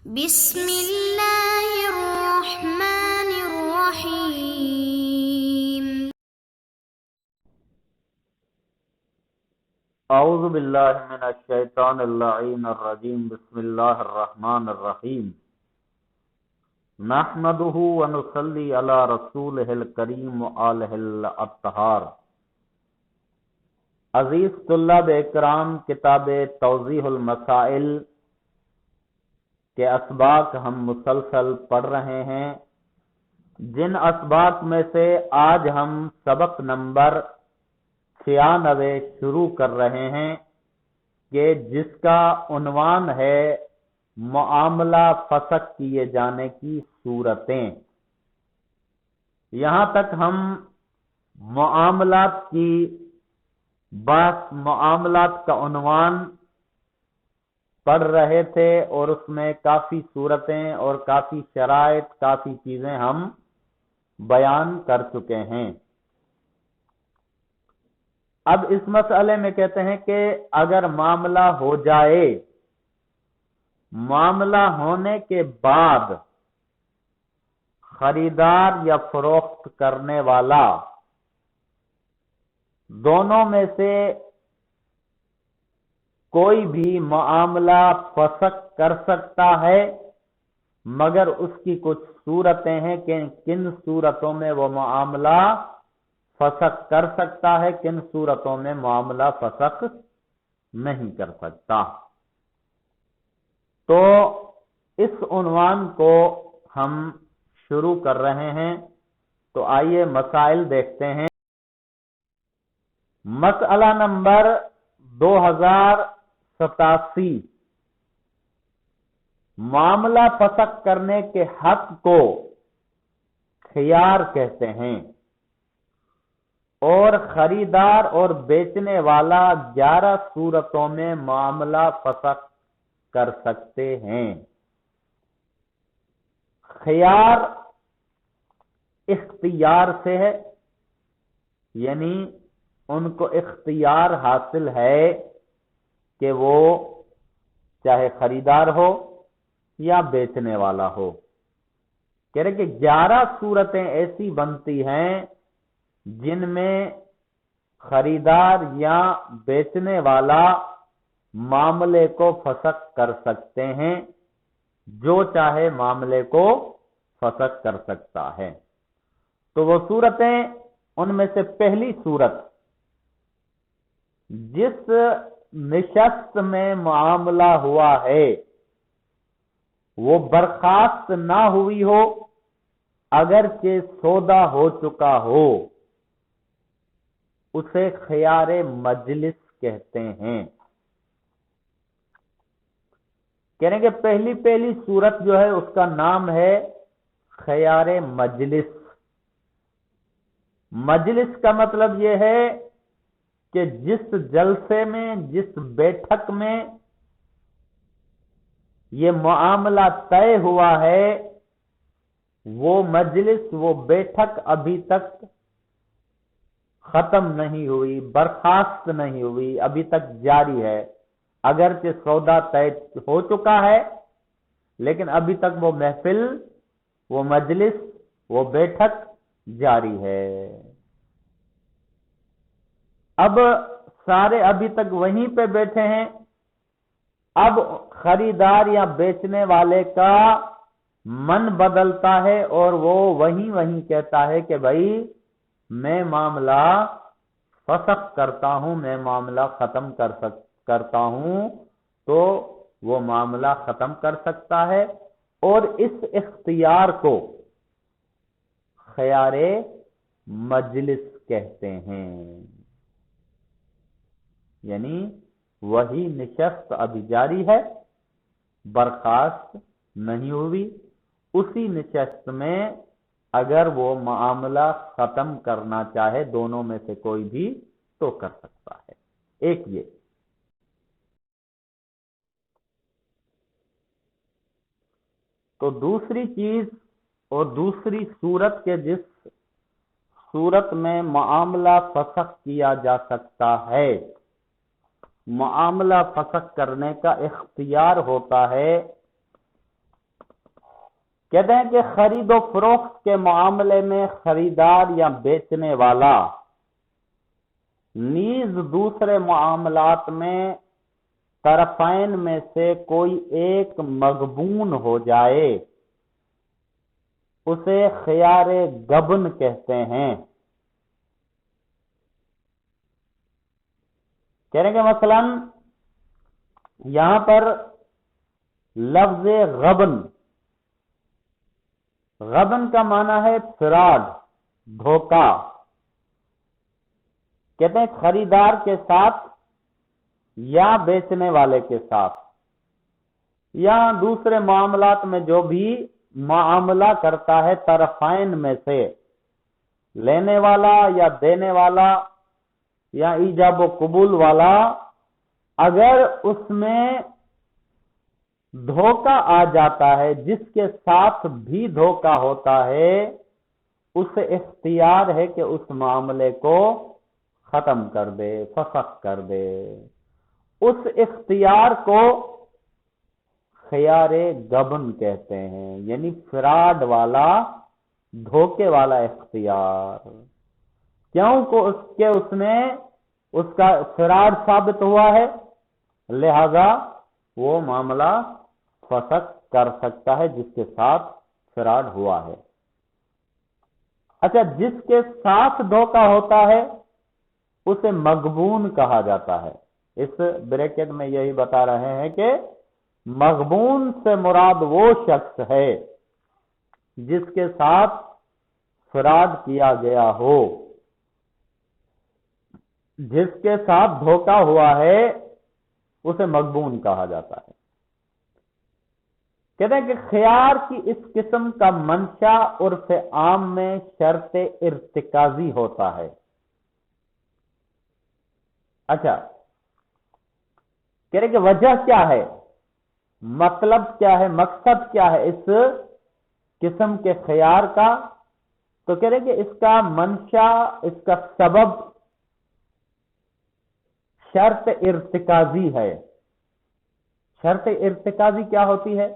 بسم اللہ الرحمن الرحیم۔ اعوذ باللہ من الشیطان اللعین الرجیم، بسم اللہ الرحمن الرحیم۔ نحمدہ ونصلی علی رسولہ الکریم وآلہ الاطہار۔ عزیز طلاب اکرام، کتاب توضیح المسائل کے اسباق ہم مسلسل پڑھ رہے ہیں، جن اسباق میں سے آج ہم سبق نمبر 96 شروع کر رہے ہیں کہ جس کا عنوان ہے معاملہ فسخ کیے جانے کی صورتیں۔ یہاں تک ہم معاملات کی بات، معاملات کا عنوان پڑھ رہے تھے اور اس میں کافی صورتیں اور کافی شرائط، کافی چیزیں ہم بیان کر چکے ہیں۔ اب اس مسئلے میں کہتے ہیں کہ اگر معاملہ ہو جائے، معاملہ ہونے کے بعد خریدار یا فروخت کرنے والا دونوں میں سے کوئی بھی معاملہ فسخ کر سکتا ہے، مگر اس کی کچھ صورتیں ہیں کہ کن صورتوں میں وہ معاملہ فسخ کر سکتا ہے، کن صورتوں میں معاملہ فسخ نہیں کر سکتا۔ تو اس عنوان کو ہم شروع کر رہے ہیں، تو آئیے مسائل دیکھتے ہیں۔ مسئلہ نمبر 2087، معاملہ فسخ کرنے کے حق کو خیار کہتے ہیں، اور خریدار اور بیچنے والا 11 صورتوں میں معاملہ فسخ کر سکتے ہیں۔ خیار اختیار سے ہے، یعنی ان کو اختیار حاصل ہے کہ وہ چاہے خریدار ہو یا بیچنے والا ہو۔ کہہ رہے کہ 11 صورتیں ایسی بنتی ہیں جن میں خریدار یا بیچنے والا معاملے کو فسخ کر سکتے ہیں، جو چاہے معاملے کو فسخ کر سکتا ہے۔ تو وہ صورتیں، ان میں سے پہلی صورت، جس نشست میں معاملہ ہوا ہے وہ برخاست نہ ہوئی ہو اگرچہ سودا ہو چکا ہو، اسے خیار مجلس کہتے ہیں۔ کہہ رہے ہیں کہ پہلی صورت جو ہے اس کا نام ہے خیار مجلس۔ مجلس کا مطلب یہ ہے کہ جس جلسے میں، جس بیٹھک میں یہ معاملہ طے ہوا ہے، وہ مجلس، وہ بیٹھک ابھی تک ختم نہیں ہوئی، برخاست نہیں ہوئی، ابھی تک جاری ہے۔ اگرچہ سودا طے ہو چکا ہے، لیکن ابھی تک وہ محفل، وہ مجلس، وہ بیٹھک جاری ہے۔ اب سارے ابھی تک وہیں پہ بیٹھے ہیں۔ اب خریدار یا بیچنے والے کا من بدلتا ہے اور وہ وہیں کہتا ہے کہ بھائی میں معاملہ فسخ کرتا ہوں، میں معاملہ ختم کرتا ہوں، تو وہ معاملہ ختم کر سکتا ہے، اور اس اختیار کو خیار مجلس کہتے ہیں۔ یعنی وہی نشست ابھی جاری ہے، برخاست نہیں ہوئی، اسی نشست میں اگر وہ معاملہ ختم کرنا چاہے دونوں میں سے کوئی بھی تو کر سکتا ہے۔ ایک یہ۔ تو دوسری چیز اور دوسری صورت کے جس صورت میں معاملہ فسخ کیا جا سکتا ہے، معاملہ فسخ کرنے کا اختیار ہوتا ہے، کہتے ہیں کہ خرید و فروخت کے معاملے میں خریدار یا بیچنے والا نیز دوسرے معاملات میں طرفین میں سے کوئی ایک مغبون ہو جائے اسے خیار گبن کہتے ہیں۔ کہہ رہے ہیں کہ مثلا یہاں پر لفظ غبن، غبن کا معنی ہے فراڈ، دھوکہ۔ کہتے ہیں خریدار کے ساتھ یا بیچنے والے کے ساتھ یا دوسرے معاملات میں جو بھی معاملہ کرتا ہے طرفین میں سے، لینے والا یا دینے والا یا ایجاب و قبول والا، اگر اس میں دھوکہ آ جاتا ہے، جس کے ساتھ بھی دھوکہ ہوتا ہے، اسے اختیار ہے کہ اس معاملے کو ختم کر دے، فسخ کر دے۔ اس اختیار کو خیار گبن کہتے ہیں، یعنی فراڈ والا، دھوکے والا اختیار۔ کیوں کہ اس نے اس کا فراڈ ثابت ہوا ہے، لہذا وہ معاملہ فسخ کر سکتا ہے جس کے ساتھ فراڈ ہوا ہے۔ اچھا، جس کے ساتھ دھوکہ ہوتا ہے اسے مغبون کہا جاتا ہے۔ اس بریکٹ میں یہی بتا رہے ہیں کہ مغبون سے مراد وہ شخص ہے جس کے ساتھ فراڈ کیا گیا ہو، جس کے ساتھ دھوکہ ہوا ہے اسے مغبون کہا جاتا ہے۔ کہتے ہیں کہ خیار کی اس قسم کا منشا عرف عام میں شرط ارتکازی ہوتا ہے۔ اچھا، کہہ رہے کہ وجہ کیا ہے، مطلب کیا ہے، مقصد کیا ہے اس قسم کے خیار کا؟ تو کہہ رہے کہ اس کا منشا، اس کا سبب شرط ارتکازی ہے۔ شرط ارتکازی کیا ہوتی ہے؟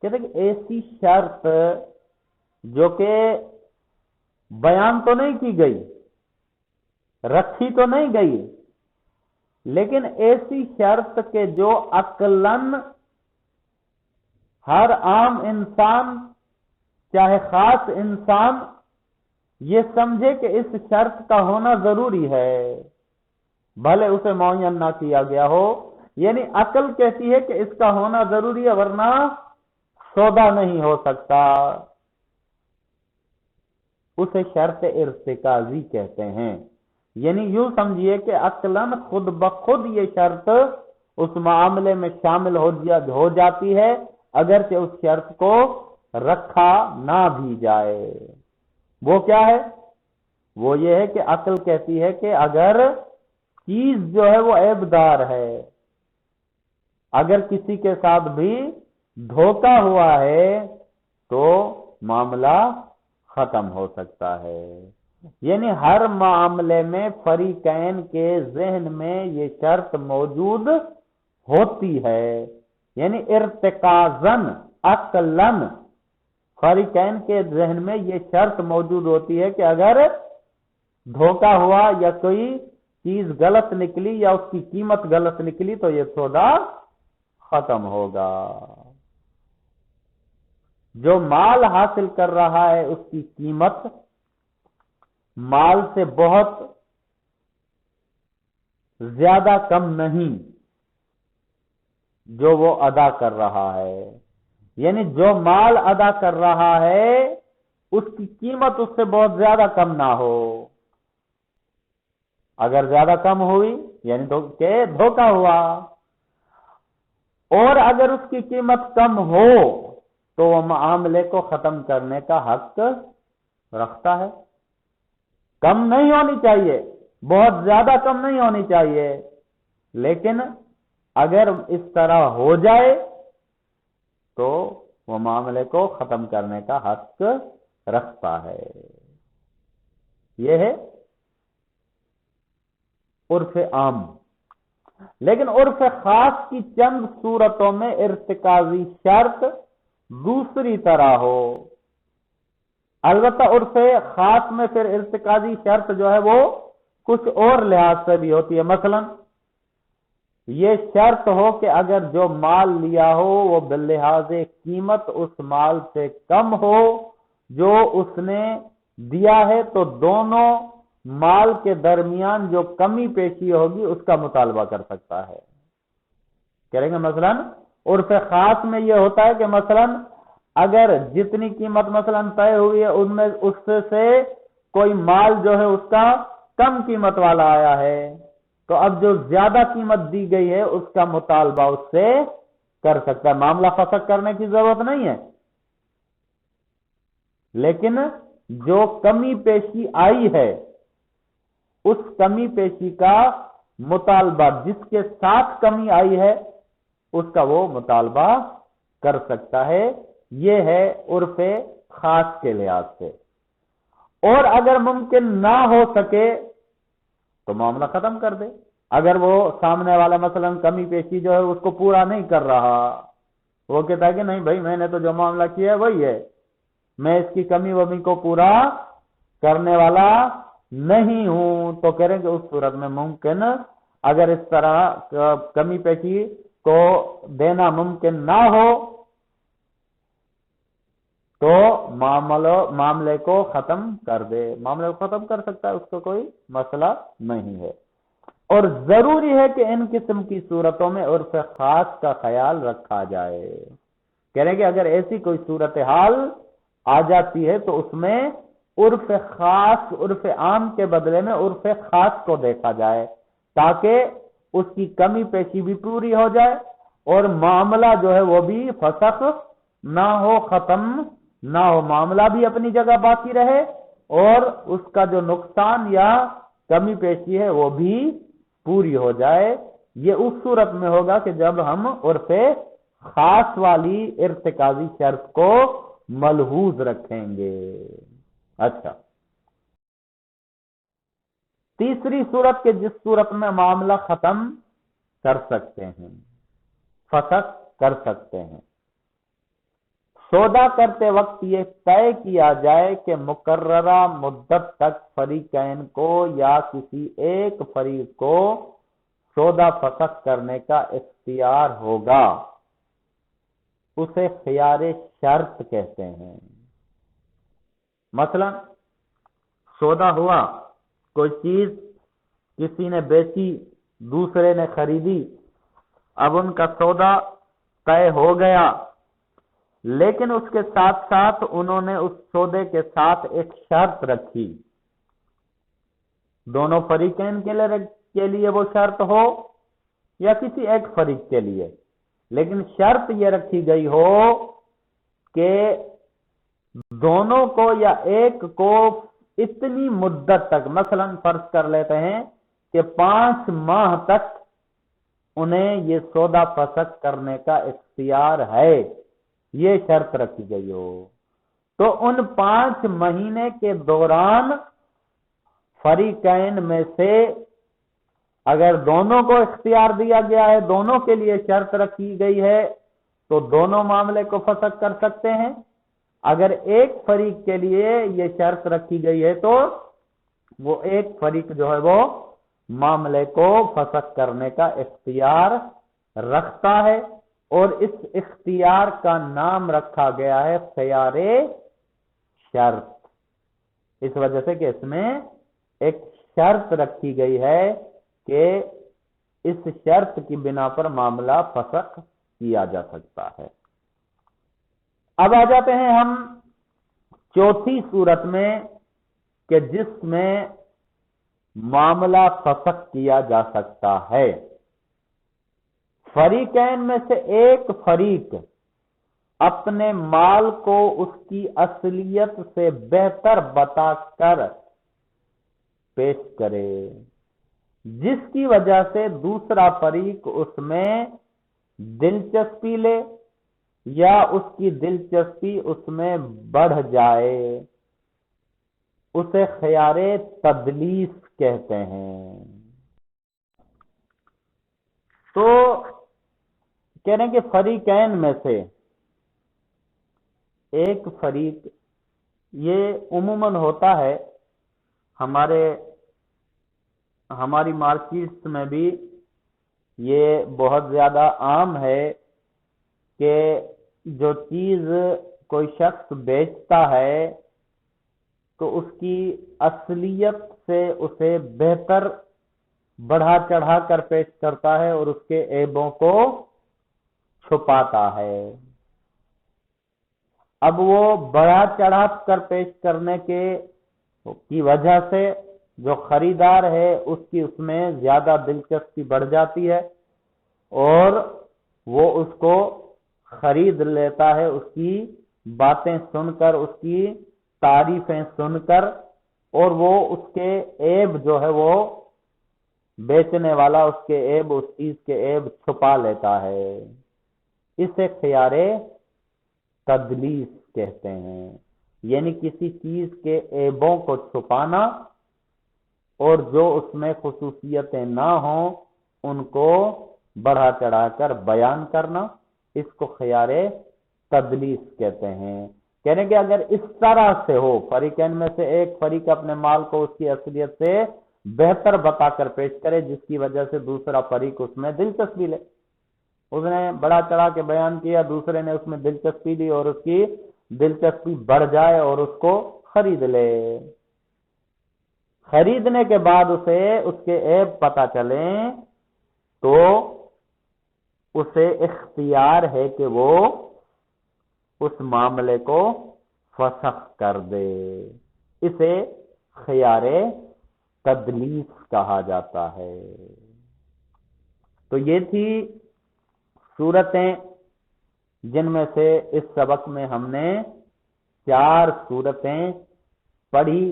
کہتے ہیں کہ ایسی شرط جو کہ بیان تو نہیں کی گئی، رکھی تو نہیں گئی، لیکن ایسی شرط کہ جو عقلاً ہر عام انسان چاہے خاص انسان یہ سمجھے کہ اس شرط کا ہونا ضروری ہے، بھلے اسے معین نہ کیا گیا ہو، یعنی عقل کہتی ہے کہ اس کا ہونا ضروری ہے ورنہ سودا نہیں ہو سکتا، اسے شرط ارتکازی کہتے ہیں۔ یعنی یوں سمجھیے کہ عقلاً خود بخود یہ شرط اس معاملے میں شامل ہو جاتی ہے، اگرچہ اس شرط کو رکھا نہ بھی جائے۔ وہ کیا ہے؟ وہ یہ ہے کہ عقل کہتی ہے کہ اگر چیز جو ہے وہ عیبدار ہے، اگر کسی کے ساتھ بھی دھوکہ ہوا ہے تو معاملہ ختم ہو سکتا ہے۔ یعنی ہر معاملے میں فریقین کے ذہن میں یہ شرط موجود ہوتی ہے، یعنی ارتکازن عقلن فریقین کے ذہن میں یہ شرط موجود ہوتی ہے کہ اگر دھوکہ ہوا یا کوئی چیز غلط نکلی یا اس کی قیمت غلط نکلی تو یہ سودا ختم ہوگا۔ جو مال حاصل کر رہا ہے اس کی قیمت مال سے بہت زیادہ کم نہیں جو وہ ادا کر رہا ہے، یعنی جو مال ادا کر رہا ہے اس کی قیمت اس سے بہت زیادہ کم نہ ہو۔ اگر زیادہ کم ہوئی یعنی تو کہ دھوکہ ہوا، اور اگر اس کی قیمت کم ہو تو وہ معاملے کو ختم کرنے کا حق رکھتا ہے۔ کم نہیں ہونی چاہیے، بہت زیادہ کم نہیں ہونی چاہیے، لیکن اگر اس طرح ہو جائے تو وہ معاملے کو ختم کرنے کا حق رکھتا ہے۔ یہ ہے عرف عام۔ لیکن عرف خاص کی چند صورتوں میں ارتکازی شرط دوسری طرح ہو. البتہ عرف خاص میں پھر ارتکازی شرط جو ہے وہ کچھ اور لحاظ سے بھی ہوتی ہے. مثلا یہ شرط ہو کہ اگر جو مال لیا ہو وہ باللحاظ قیمت اس مال سے کم ہو جو اس نے دیا ہے، تو دونوں مال کے درمیان جو کمی پیشی ہوگی اس کا مطالبہ کر سکتا ہے. کریں گے مثلا عرف خاص میں یہ ہوتا ہے کہ مثلا اگر جتنی قیمت مثلا طے ہوئی ہے ان میں اس سے کوئی مال جو ہے اس کا کم قیمت والا آیا ہے، تو اب جو زیادہ قیمت دی گئی ہے اس کا مطالبہ اس سے کر سکتا ہے. معاملہ فسخ کرنے کی ضرورت نہیں ہے، لیکن جو کمی پیشی آئی ہے اس کمی پیشی کا مطالبہ جس کے ساتھ کمی آئی ہے اس کا وہ مطالبہ کر سکتا ہے. یہ ہے عرف خاص کے لحاظ سے. اور اگر ممکن نہ ہو سکے تو معاملہ ختم کر دے. اگر وہ سامنے والا مثلا کمی پیشی جو ہے اس کو پورا نہیں کر رہا، وہ کہتا ہے کہ نہیں بھائی میں نے تو جو معاملہ کیا ہے وہی ہے، میں اس کی کمی ومی کو پورا کرنے والا نہیں ہوں، تو کہہ رہے ہیں کہ اس صورت میں ممکن اگر اس طرح کمی پیشی کو دینا ممکن نہ ہو تو معاملے کو ختم کر دے. معاملے کو ختم کر سکتا ہے، اس کو کوئی مسئلہ نہیں ہے. اور ضروری ہے کہ ان قسم کی صورتوں میں عرف خاص کا خیال رکھا جائے. کہہ رہے ہیں کہ اگر ایسی کوئی صورتحال آ جاتی ہے تو اس میں عرف خاص عرف عام کے بدلے میں عرف خاص کو دیکھا جائے تاکہ اس کی کمی پیشی بھی پوری ہو جائے اور معاملہ جو ہے وہ بھی فسخ نہ ہو، ختم نہ ہو، معاملہ بھی اپنی جگہ باقی رہے اور اس کا جو نقصان یا کمی پیشی ہے وہ بھی پوری ہو جائے. یہ اس صورت میں ہوگا کہ جب ہم عرف خاص والی ارتکازی شرط کو ملحوظ رکھیں گے. اچھا، تیسری صورت کے جس صورت میں معاملہ ختم کر سکتے ہیں، فسخ کر سکتے ہیں. سودا کرتے وقت یہ طے کیا جائے کہ مقررہ مدت تک فریقین کو یا کسی ایک فریق کو سودا فسخ کرنے کا اختیار ہوگا، اسے خیار شرط کہتے ہیں. مثلا سودا ہوا، کوئی چیز کسی نے بیچی دوسرے نے خریدی، اب ان کا سودا طے ہو گیا، لیکن اس کے ساتھ ساتھ انہوں نے اس سودے کے ساتھ ایک شرط رکھی. دونوں فریقین کے لیے وہ شرط ہو یا کسی ایک فریق کے لیے، لیکن شرط یہ رکھی گئی ہو کہ دونوں کو یا ایک کو اتنی مدت تک، مثلا فرض کر لیتے ہیں کہ 5 ماہ تک انہیں یہ سودا فسخ کرنے کا اختیار ہے، یہ شرط رکھی گئی ہو. تو ان 5 مہینے کے دوران فریقین میں سے اگر دونوں کو اختیار دیا گیا ہے، دونوں کے لیے شرط رکھی گئی ہے تو دونوں معاملے کو فسخ کر سکتے ہیں. اگر ایک فریق کے لیے یہ شرط رکھی گئی ہے تو وہ ایک فریق جو ہے وہ معاملے کو فسخ کرنے کا اختیار رکھتا ہے، اور اس اختیار کا نام رکھا گیا ہے خیار شرط، اس وجہ سے کہ اس میں ایک شرط رکھی گئی ہے کہ اس شرط کی بنا پر معاملہ فسخ کیا جا سکتا ہے. اب آ جاتے ہیں ہم چوتھی صورت میں کہ جس میں معاملہ فسخ کیا جا سکتا ہے. فریقین میں سے ایک فریق اپنے مال کو اس کی اصلیت سے بہتر بتا کر پیش کرے، جس کی وجہ سے دوسرا فریق اس میں دلچسپی لے یا اس کی دلچسپی اس میں بڑھ جائے، اسے خیار تدلیس کہتے ہیں. تو کہہ رہے ہیں کہ فریقین میں سے ایک فریق، یہ عموماً ہوتا ہے ہماری مارکیٹس میں بھی یہ بہت زیادہ عام ہے کہ جو چیز کوئی شخص بیچتا ہے تو اس کی اصلیت سے اسے بہتر بڑھا چڑھا کر پیش کرتا ہے اور اس کے عیبوں کو چھپاتا ہے۔ اب وہ بڑھا چڑھا کر پیش کرنے کی وجہ سے جو خریدار ہے اس کی اس میں زیادہ دلچسپی بڑھ جاتی ہے اور وہ اس کو خرید لیتا ہے، اس کی باتیں سن کر، اس کی تعریفیں سن کر، اور وہ اس کے عیب جو ہے وہ بیچنے والا اس کے عیب، اس چیز کے عیب چھپا لیتا ہے۔ اسے خیار تدلیس کہتے ہیں، یعنی کسی چیز کے عیبوں کو چھپانا اور جو اس میں خصوصیتیں نہ ہوں ان کو بڑھا چڑھا کر بیان کرنا، اس کو خیار تدلیس کہتے ہیں۔ کہنے کہ اگر اس طرح سے ہو، فریقین میں سے ایک فریق اپنے مال کو اس کی اصلیت سے بہتر بتا کر پیش کرے جس کی وجہ سے دوسرا فریق اس میں دلچسپی لے، اس نے بڑا چڑھا کے بیان کیا، دوسرے نے اس میں دلچسپی لی اور اس کی دلچسپی بڑھ جائے اور اس کو خرید لے۔ خریدنے کے بعد اسے اس کے عیب پتہ چلیں تو اسے اختیار ہے کہ وہ اس معاملے کو فسخ کر دے۔ اسے خیار تدلیس کہا جاتا ہے۔ تو یہ تھی صورتیں جن میں سے اس سبق میں ہم نے 4 صورتیں پڑھی،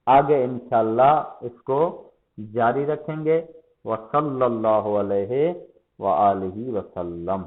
آگے انشاءاللہ اس کو جاری رکھیں گے۔ وصلی اللہ علیہ وآلہ وسلم۔